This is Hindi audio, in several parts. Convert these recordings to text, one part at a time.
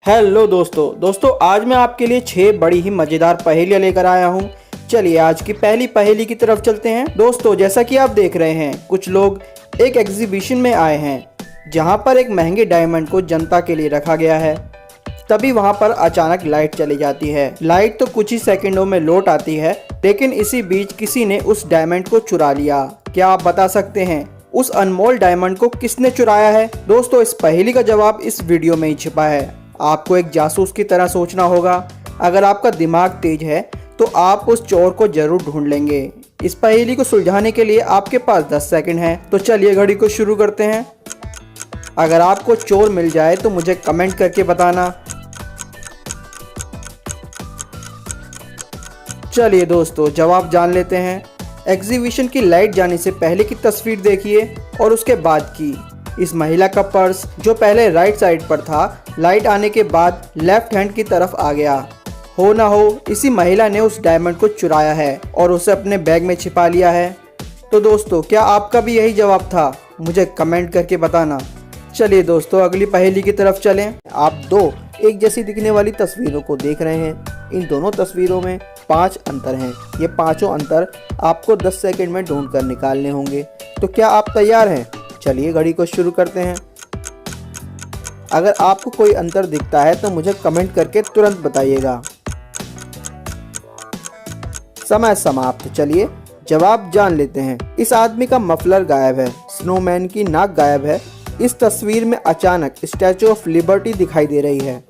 हेलो दोस्तों आज मैं आपके लिए 6 बड़ी ही मज़ेदार पहेलियाँ लेकर आया हूँ। चलिए आज की पहली पहेली की तरफ चलते हैं। दोस्तों जैसा कि आप देख रहे हैं, कुछ लोग एक एग्जीबिशन में आए हैं जहाँ पर एक महंगे डायमंड को जनता के लिए रखा गया है। तभी वहाँ पर अचानक लाइट चली जाती है। लाइट तो कुछ ही सेकंडों में लौट आती है, लेकिन इसी बीच किसी ने उस डायमंड को चुरा लिया। क्या आप बता सकते हैं उस अनमोल डायमंड को किसने चुराया है? दोस्तों इस पहेली का जवाब इस वीडियो में ही छिपा है। आपको एक जासूस की तरह सोचना होगा। अगर आपका दिमाग तेज है तो आप उस चोर को जरूर ढूंढ लेंगे। इस पहेली को सुलझाने के लिए आपके पास 10 सेकंड हैं। तो चलिए घड़ी को शुरू करते हैं। अगर आपको चोर मिल जाए तो मुझे कमेंट करके बताना। चलिए दोस्तों जवाब जान लेते हैं। एग्जीबिशन की लाइट जाने से पहले की तस्वीर देखिए और उसके बाद की। इस महिला का पर्स जो पहले राइट साइड पर था, लाइट आने के बाद लेफ्ट हैंड की तरफ आ गया। हो ना हो इसी महिला ने उस डायमंड को चुराया है और उसे अपने बैग में छिपा लिया है। तो दोस्तों क्या आपका भी यही जवाब था? मुझे कमेंट करके बताना। चलिए दोस्तों अगली पहेली की तरफ चलें। आप दो एक जैसी दिखने वाली तस्वीरों को देख रहे हैं। इन दोनों तस्वीरों में 5 अंतर हैं। ये पांचों अंतर आपको 10 सेकंड में ढूंढ कर निकालने होंगे। तो क्या आप तैयार हैं? चलिए घड़ी को शुरू करते हैं। अगर आपको कोई अंतर दिखता है तो मुझे कमेंट करके तुरंत बताइएगा। समय समाप्त। चलिए जवाब जान लेते हैं। इस आदमी का मफलर गायब है, स्नोमैन की नाक गायब है। इस तस्वीर में अचानक स्टैचू ऑफ लिबर्टी दिखाई दे रही है।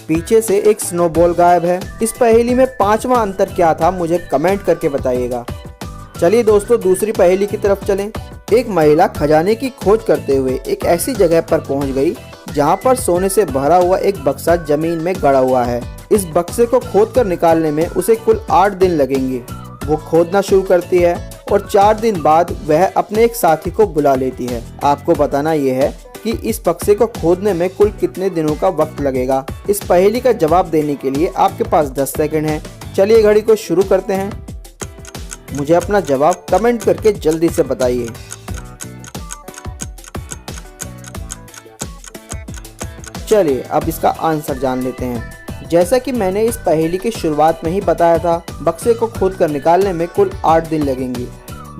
पीछे से एक स्नोबॉल गायब है। इस पहेली में 5वां अंतर क्या था? मुझे कमेंट करके बताइएगा। चलिए दोस्तों दूसरी पहेली की तरफ चलें। एक महिला खजाने की खोज करते हुए एक ऐसी जगह पर पहुंच गई जहां पर सोने से भरा हुआ एक बक्सा जमीन में गड़ा हुआ है। इस बक्से को खोदकर निकालने में उसे कुल 8 दिन लगेंगे। वो खोदना शुरू करती है और 4 दिन बाद वह अपने एक साथी को बुला लेती है। आपको बताना यह है कि इस बक्से को खोदने में कुल कितने दिनों का वक्त लगेगा। इस पहेली का जवाब देने के लिए आपके पास 10 सेकंड है। चलिए घड़ी को शुरू करते हैं। मुझे अपना जवाब कमेंट करके जल्दी से बताइए। चलिए अब इसका आंसर जान लेते हैं। जैसा कि मैंने इस पहेली की शुरुआत में ही बताया था, बक्से को खोदकर निकालने में कुल 8 दिन लगेंगे।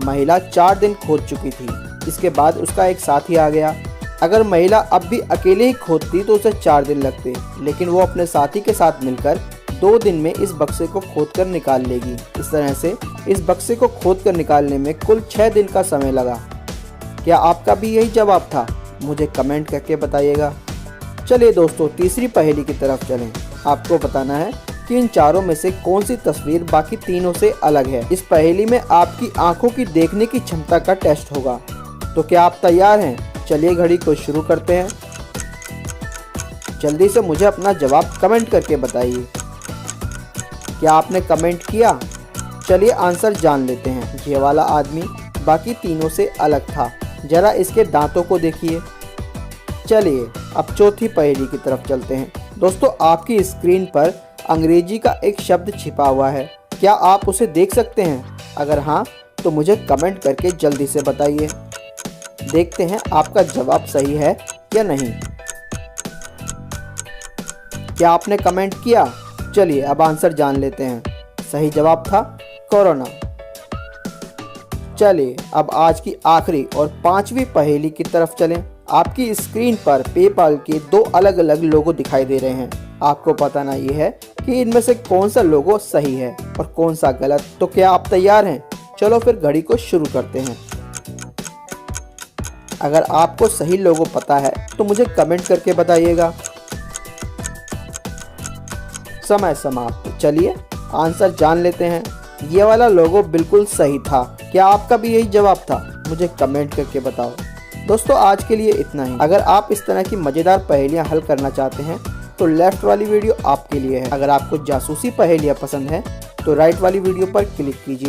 महिला 4 दिन खोद चुकी थी। इसके बाद उसका एक साथी आ गया। अगर महिला अब भी अकेले ही खोदती तो उसे 4 दिन लगते, लेकिन वो अपने साथी के साथ मिलकर 2 दिन में इस बक्से को खोदकर निकाल लेगी। इस तरह से इस बक्से को खोदकर निकालने में कुल 6 दिन का समय लगा। क्या आपका भी यही जवाब था? मुझे कमेंट करके बताइएगा। चलिए दोस्तों तीसरी पहेली की तरफ चलें। आपको बताना है कि इन चारों में से कौन सी तस्वीर बाकी तीनों से अलग है। इस पहेली में आपकी आंखों की देखने की क्षमता का टेस्ट होगा। तो क्या आप तैयार हैं? चलिए घड़ी को शुरू करते हैं। जल्दी से मुझे अपना जवाब कमेंट करके बताइए। क्या आपने कमेंट किया? चलिए आंसर जान लेते हैं। ये वाला आदमी बाकी तीनों से अलग था। जरा इसके दांतों को देखिए। चलिए अब चौथी पहेली की तरफ चलते हैं। दोस्तों आपकी स्क्रीन पर अंग्रेजी का एक शब्द छिपा हुआ है। क्या आप उसे देख सकते हैं? अगर हाँ तो मुझे कमेंट करके जल्दी से बताइए। देखते हैं आपका जवाब सही है या नहीं। क्या आपने कमेंट किया? चलिए अब आंसर जान लेते हैं। सही जवाब था कोरोना। चलिए अब आज की आखिरी और 5वीं पहेली की तरफ चलें। आपकी स्क्रीन पर पेपाल के 2 अलग अलग लोगो दिखाई दे रहे हैं। आपको बताना ये है कि इनमें से कौन सा लोगो सही है और कौन सा गलत। तो क्या आप तैयार हैं? चलो फिर घड़ी को शुरू करते हैं। अगर आपको सही लोगो पता है तो मुझे कमेंट करके बताइएगा। समय समाप्त। चलिए आंसर जान लेते हैं। ये वाला लोगो बिल्कुल सही था। क्या आपका भी यही जवाब था? मुझे कमेंट करके बताओ। दोस्तों आज के लिए इतना ही। अगर आप इस तरह की मज़ेदार पहेलियां हल करना चाहते हैं तो लेफ्ट वाली वीडियो आपके लिए है। अगर आपको जासूसी पहेलियां पसंद है तो राइट वाली वीडियो पर क्लिक कीजिए।